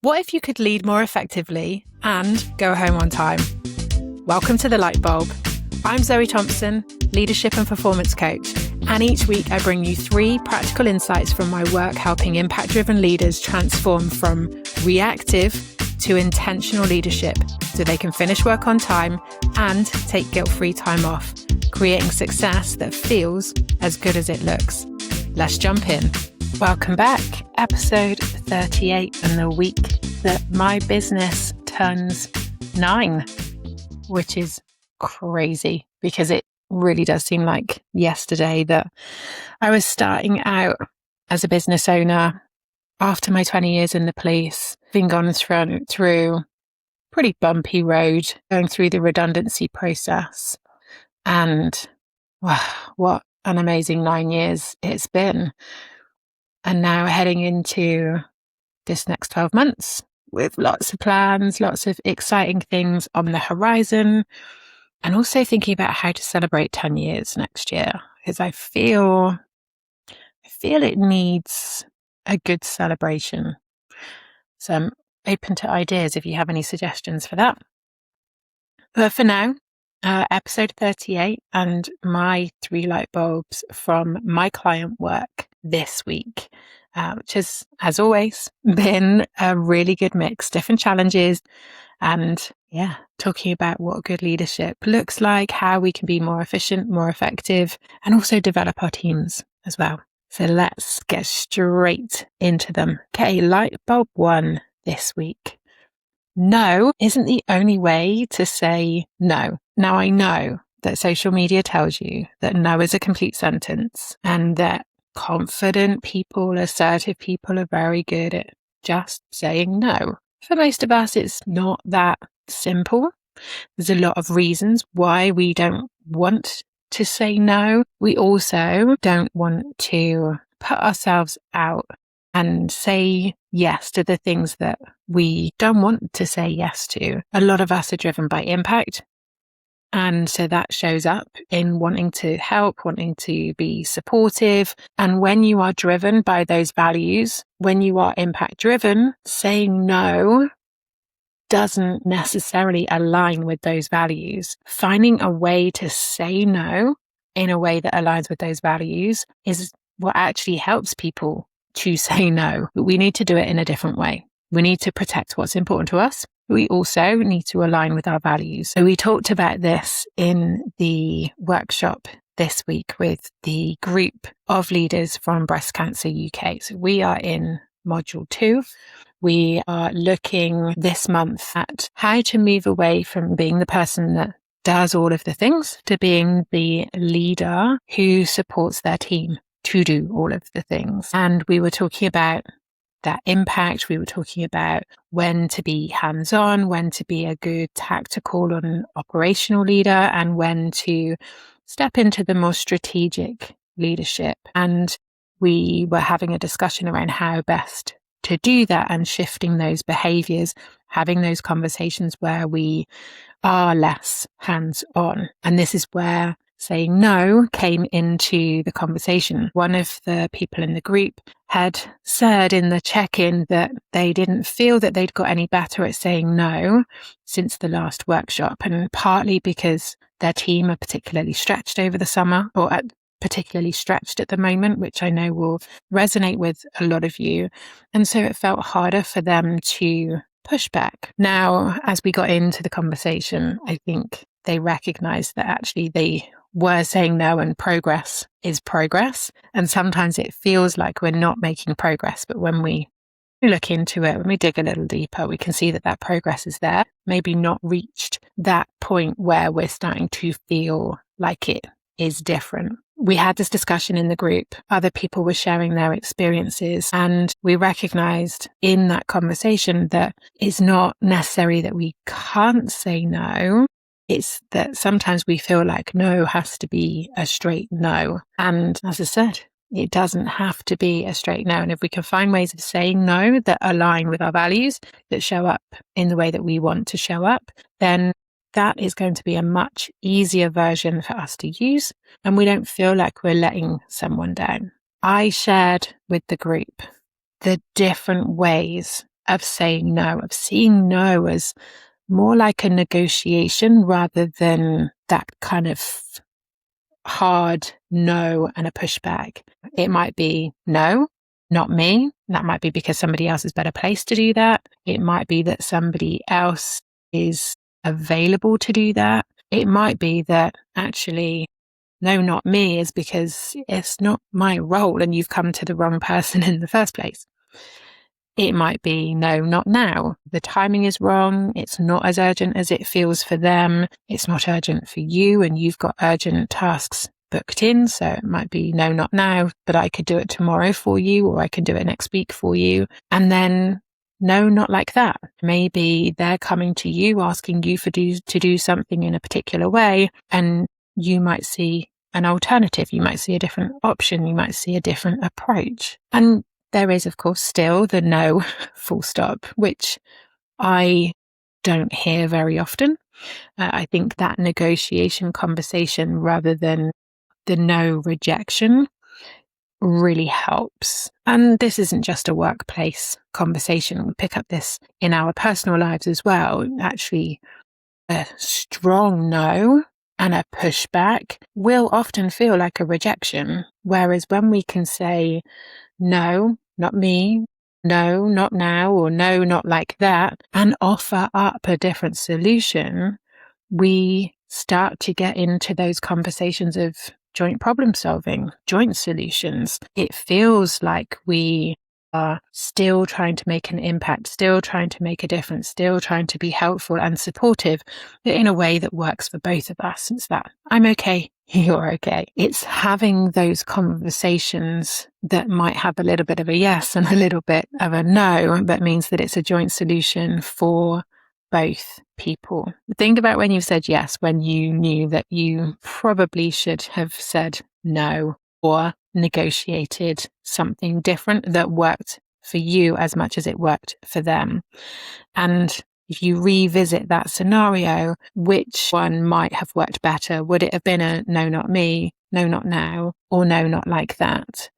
What if you could lead more effectively and go home on time? Welcome to the Lightbulb. I'm Zoe Thompson, leadership and performance coach, and each week I bring you 3 practical insights from my work helping impact-driven leaders transform from reactive to intentional leadership so they can finish work on time and take guilt-free time off, creating success that feels as good as it looks. Let's jump in. Welcome back, episode 38, and the week that my business turns 9, which is crazy because it really does seem like yesterday that I was starting out as a business owner after my 20 years in the police, being gone through pretty bumpy road, going through the redundancy process. And wow, what an amazing 9 years it's been. And now heading into this next 12 months with lots of plans, lots of exciting things on the horizon, and also thinking about how to celebrate 10 years next year, because I feel it needs a good celebration. So I'm open to ideas if you have any suggestions for that. But for now, episode 38 and my 3 light bulbs from my client work this week, which has, as always, been a really good mix, different challenges, and talking about what good leadership looks like, how we can be more efficient, more effective, and also develop our teams as well. So let's get straight into them. Okay, light bulb 1 this week. No isn't the only way to say no. Now, I know that social media tells you that no is a complete sentence and that confident people, assertive people are very good at just saying no. For most of us, it's not that simple. There's a lot of reasons why we don't want to say no. We also don't want to put ourselves out and say yes to the things that we don't want to say yes to. A lot of us are driven by impact. And so that shows up in wanting to help, wanting to be supportive. And when you are driven by those values, when you are impact driven, saying no doesn't necessarily align with those values. Finding a way to say no in a way that aligns with those values is what actually helps people to say no. But we need to do it in a different way. We need to protect what's important to us. We also need to align with our values. So we talked about this in the workshop this week with the group of leaders from Breast Cancer UK. So we are in module 2. We are looking this month at how to move away from being the person that does all of the things to being the leader who supports their team to do all of the things. And we were talking about that impact. We were talking about when to be hands-on, when to be a good tactical and operational leader, and when to step into the more strategic leadership. And we were having a discussion around how best to do that and shifting those behaviors, having those conversations where we are less hands-on. And this is where saying no came into the conversation. One of the people in the group had said in the check-in that they didn't feel that they'd got any better at saying no since the last workshop, and partly because their team are particularly stretched over the summer, or particularly stretched at the moment, which I know will resonate with a lot of you. And so it felt harder for them to push back. Now, as we got into the conversation, I think they recognized that actually they were saying no, and progress is progress. And sometimes it feels like we're not making progress, but when we look into it, when we dig a little deeper, we can see that that progress is there, maybe not reached that point where we're starting to feel like it is different. We had this discussion in the group. Other people were sharing their experiences, and we recognized in that conversation that it's not necessary that we can't say no. It's that sometimes we feel like no has to be a straight no. And as I said, it doesn't have to be a straight no. And if we can find ways of saying no that align with our values, that show up in the way that we want to show up, then that is going to be a much easier version for us to use. And we don't feel like we're letting someone down. I shared with the group the different ways of saying no, of seeing no as more like a negotiation rather than that kind of hard no and a pushback. It might be no, not me. That might be because somebody else is better placed to do that. It might be that somebody else is available to do that. It might be that actually, no, not me, is because it's not my role and you've come to the wrong person in the first place. It might be, no, not now. The timing is wrong. It's not as urgent as it feels for them. It's not urgent for you and you've got urgent tasks booked in. So it might be, no, not now, but I could do it tomorrow for you, or I can do it next week for you. And then, no, not like that. Maybe they're coming to you asking you to do something in a particular way, and you might see an alternative. You might see a different option. You might see a different approach. And there is, of course, still the no full stop, which I don't hear very often. I think that negotiation conversation rather than the no rejection really helps. And this isn't just a workplace conversation. We pick up this in our personal lives as well. Actually, a strong no and a pushback will often feel like a rejection. Whereas when we can say, no, not me, no, not now, or no, not like that, and offer up a different solution, we start to get into those conversations of joint problem solving, joint solutions. It feels like we are still trying to make an impact, still trying to make a difference, still trying to be helpful and supportive, but in a way that works for both of us. It's that I'm okay, you're okay. It's having those conversations that might have a little bit of a yes and a little bit of a no, that means that it's a joint solution for both people. Think about when you said yes, when you knew that you probably should have said no, or negotiated something different that worked for you as much as it worked for them. And if you revisit that scenario, which one might have worked better? Would it have been a no, not me, no, not now, or no, not like that?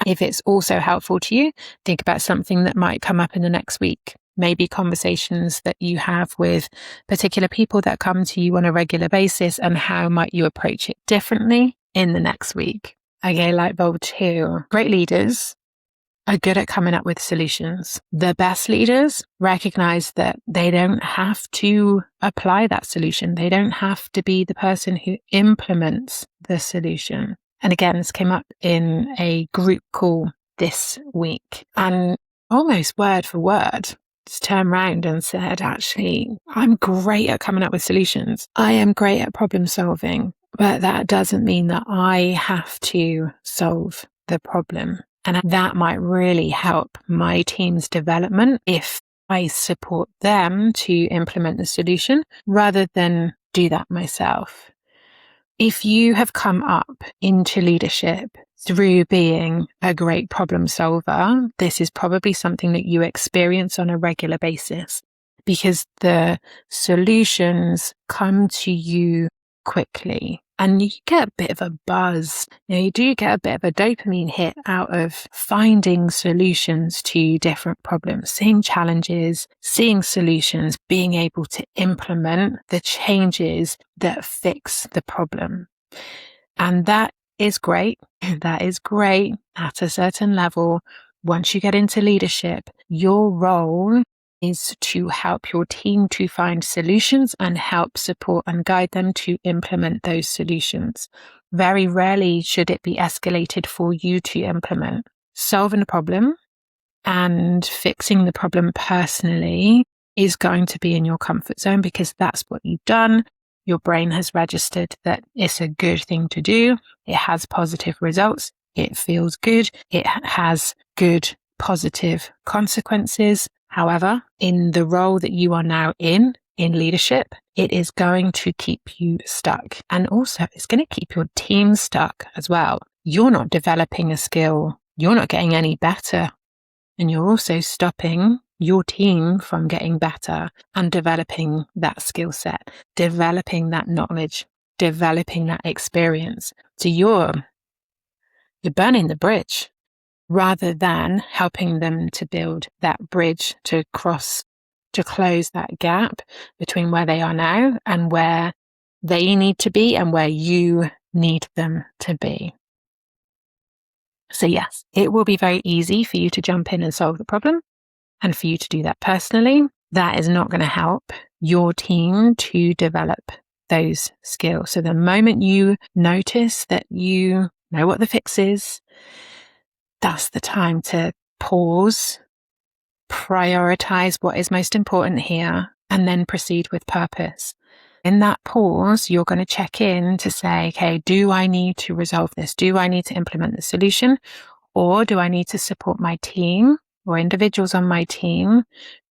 If it's also helpful to you, think about something that might come up in the next week. Maybe conversations that you have with particular people that come to you on a regular basis, and how might you approach it differently in the next week? Okay, Lightbulb 2. Great leaders are good at coming up with solutions. The best leaders recognize that they don't have to apply that solution. They don't have to be the person who implements the solution. And again, this came up in a group call this week, and almost word for word, just turned around and said, actually, I'm great at coming up with solutions. I am great at problem solving, but that doesn't mean that I have to solve the problem. And that might really help my team's development if I support them to implement the solution rather than do that myself. If you have come up into leadership through being a great problem solver, this is probably something that you experience on a regular basis, because the solutions come to you quickly and you get a bit of a buzz. You do get a bit of a dopamine hit out of finding solutions to different problems, seeing challenges, seeing solutions, being able to implement the changes that fix the problem. And that is great. That is great at a certain level. Once you get into leadership, your role is to help your team to find solutions and help support and guide them to implement those solutions. Very rarely should it be escalated for you to implement. Solving a problem and fixing the problem personally is going to be in your comfort zone, because that's what you've done. Your brain has registered that it's a good thing to do. It has positive results. It feels good. It has good positive consequences. However, in the role that you are now in leadership, it is going to keep you stuck. And also, it's going to keep your team stuck as well. You're not developing a skill. You're not getting any better. And you're also stopping your team from getting better and developing that skill set, developing that knowledge, developing that experience. So you're burning the bridge. rather than helping them to build that bridge to close that gap between where they are now and where they need to be and where you need them to be. So yes, it will be very easy for you to jump in and solve the problem and for you to do that personally. That is not going to help your team to develop those skills. So the moment you notice that you know what the fix is, that's the time to pause, prioritize what is most important here, and then proceed with purpose. In that pause, you're going to check in to say, okay, do I need to resolve this? Do I need to implement the solution? Or do I need to support my team or individuals on my team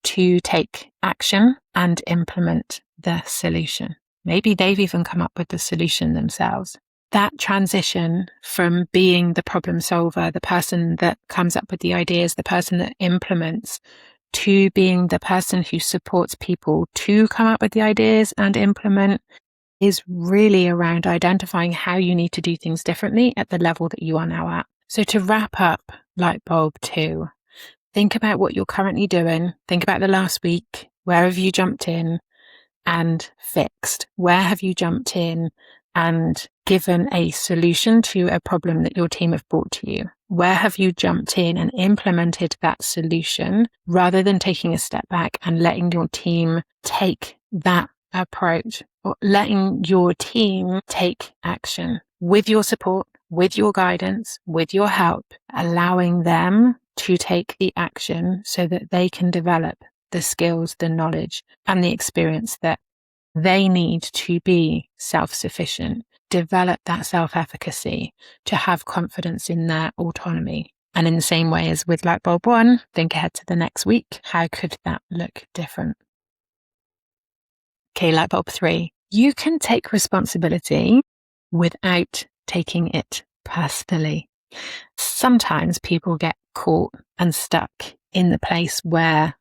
to take action and implement the solution? Maybe they've even come up with the solution themselves. That transition from being the problem solver, the person that comes up with the ideas, the person that implements, to being the person who supports people to come up with the ideas and implement is really around identifying how you need to do things differently at the level that you are now at. So to wrap up Lightbulb 2, think about what you're currently doing. Think about the last week. Where have you jumped in and fixed? Where have you jumped in and given a solution to a problem that your team have brought to you? Where have you jumped in and implemented that solution rather than taking a step back and letting your team take that approach, or letting your team take action with your support, with your guidance, with your help, allowing them to take the action so that they can develop the skills, the knowledge, and the experience that they need to be self-sufficient, develop that self-efficacy, to have confidence in their autonomy. And in the same way as with Lightbulb 1, think ahead to the next week. How could that look different? Okay, Lightbulb 3. You can take responsibility without taking it personally. Sometimes people get caught and stuck in the place where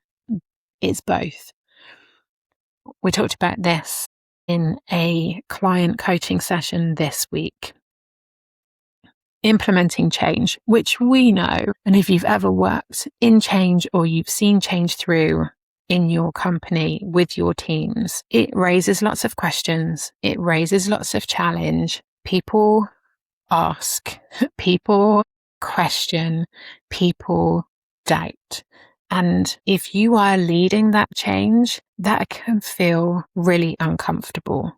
it's both. We talked about this in a client coaching session this week. Implementing change, which we know, and if you've ever worked in change or you've seen change through in your company with your teams, it raises lots of questions. It raises lots of challenge. People ask, people question, people doubt. And if you are leading that change, that can feel really uncomfortable.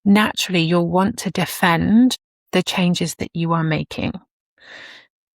Naturally, you'll want to defend the changes that you are making.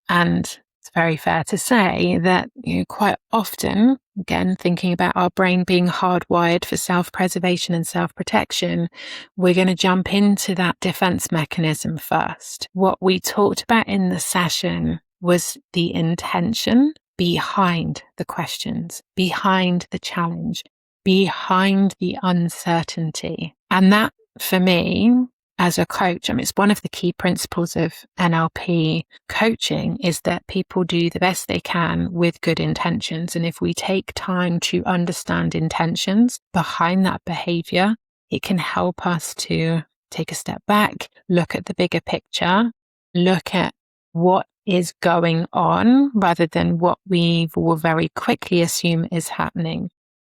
And it's very fair to say that quite often, again, thinking about our brain being hardwired for self-preservation and self-protection, we're going to jump into that defense mechanism first. What we talked about in the session was the intention behind the questions, behind the challenge, behind the uncertainty. And that, for me, as a coach, it's one of the key principles of NLP coaching is that people do the best they can with good intentions. And if we take time to understand intentions behind that behavior, it can help us to take a step back, look at the bigger picture, look at what is going on rather than what we will very quickly assume is happening.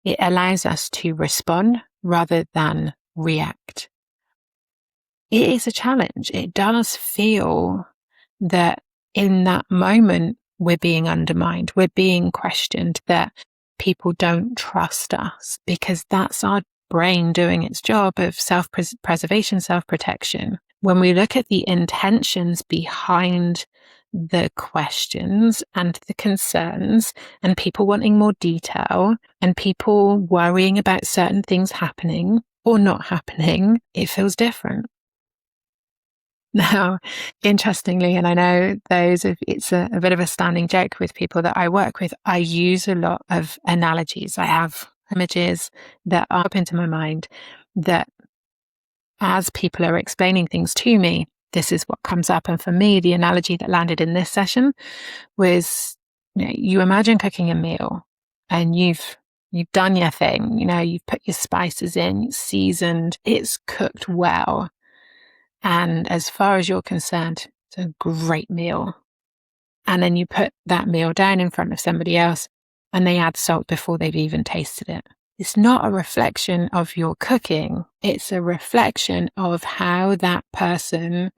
It allows us to respond rather than react. It is a challenge. It does feel that in that moment we're being undermined, we're being questioned, that people don't trust us, because that's our brain doing its job of self-preservation, self-protection. When we look at the intentions behind the questions and the concerns and people wanting more detail and people worrying about certain things happening or not happening, it feels different. Now, interestingly, and I know it's a bit of a standing joke with people that I work with, I use a lot of analogies. I have images that are up into my mind that as people are explaining things to me, this is what comes up. And for me, the analogy that landed in this session was, you imagine cooking a meal and you've done your thing, you've put your spices in, it's seasoned, it's cooked well. And as far as you're concerned, it's a great meal. and then you put that meal down in front of somebody else and they add salt before they've even tasted it. It's not a reflection of your cooking. It's a reflection of how that person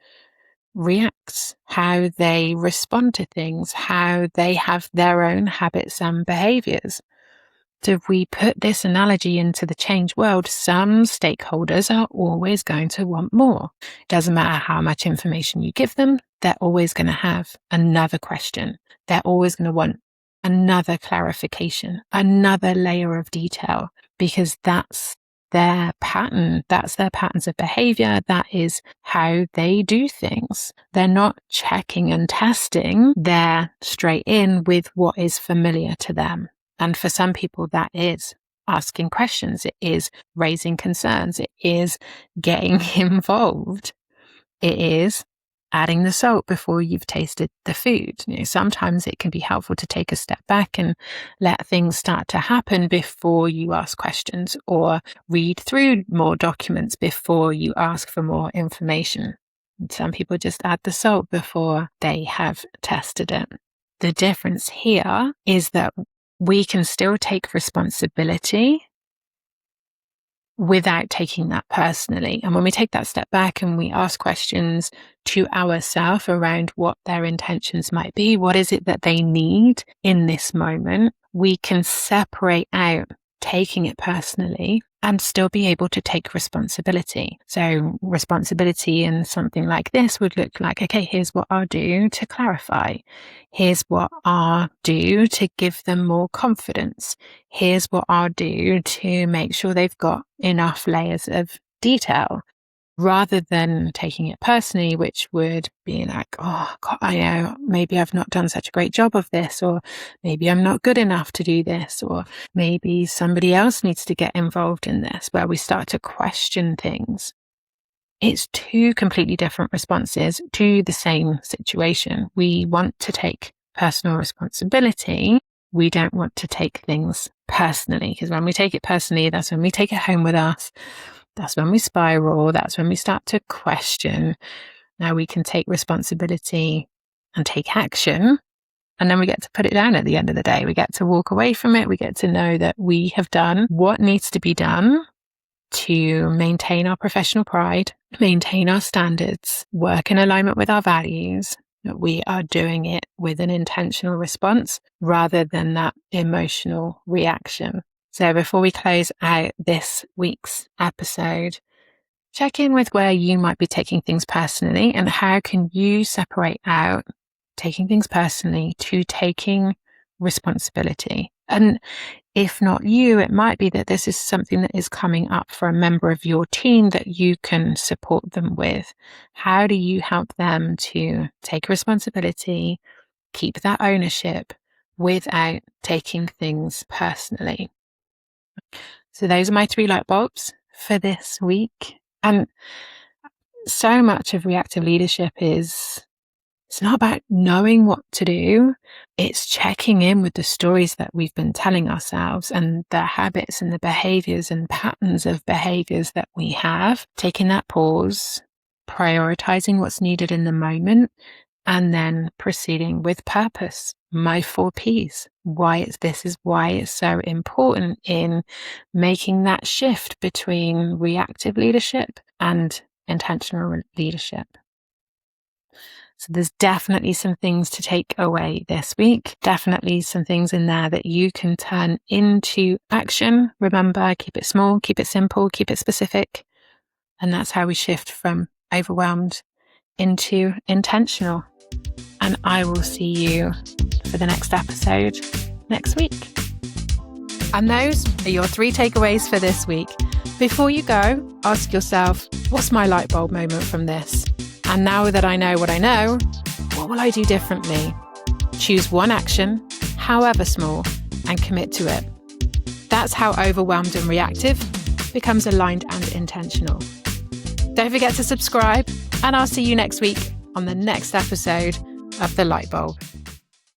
reacts, how they respond to things, how they have their own habits and behaviors. So if we put this analogy into the change world, some stakeholders are always going to want more. It doesn't matter how much information you give them, they're always going to have another question. They're always going to want another clarification, another layer of detail, because that's their pattern. That's their patterns of behavior. That is how they do things. They're not checking and testing. They're straight in with what is familiar to them. And for some people, that is asking questions. It is raising concerns. It is getting involved. It is adding the salt before you've tasted the food. Sometimes it can be helpful to take a step back and let things start to happen before you ask questions, or read through more documents before you ask for more information. And some people just add the salt before they have tested it. The difference here is that we can still take responsibility without taking that personally. And when we take that step back and we ask questions to ourselves around what their intentions might be, what is it that they need in this moment, we can separate out taking it personally and still be able to take responsibility. So responsibility in something like this would look like, okay, here's what I'll do to clarify. Here's what I'll do to give them more confidence. Here's what I'll do to make sure they've got enough layers of detail. Rather than taking it personally, which would be like, oh, God, I know, maybe I've not done such a great job of this, or maybe I'm not good enough to do this, or maybe somebody else needs to get involved in this, where we start to question things. It's two completely different responses to the same situation. We want to take personal responsibility. We don't want to take things personally, because when we take it personally, that's when we take it home with us. That's when we spiral. That's when we start to question. Now we can take responsibility and take action. And then we get to put it down at the end of the day. We get to walk away from it. We get to know that we have done what needs to be done to maintain our professional pride, maintain our standards, work in alignment with our values, that we are doing it with an intentional response rather than that emotional reaction. So before we close out this week's episode, check in with where you might be taking things personally and how can you separate out taking things personally to taking responsibility. And if not you, it might be that this is something that is coming up for a member of your team that you can support them with. How do you help them to take responsibility, keep that ownership without taking things personally? So those are my 3 light bulbs for this week. And so much of reactive leadership it's not about knowing what to do. It's checking in with the stories that we've been telling ourselves and the habits and the behaviors and patterns of behaviors that we have, taking that pause, prioritizing what's needed in the moment, and then proceeding with purpose. My 4 Ps. This is why it's so important in making that shift between reactive leadership and intentional leadership. So there's definitely some things to take away this week. Definitely some things in there that you can turn into action. Remember, keep it small, keep it simple, keep it specific. And that's how we shift from overwhelmed into intentional. And I will see you for the next episode next week. And those are your 3 takeaways for this week. Before you go, ask yourself, what's my light bulb moment from this? And now that I know what I know, what will I do differently? Choose one action, however small, and commit to it. That's how overwhelmed and reactive becomes aligned and intentional. Don't forget to subscribe, and I'll see you next week on the next episode of The Lightbulb.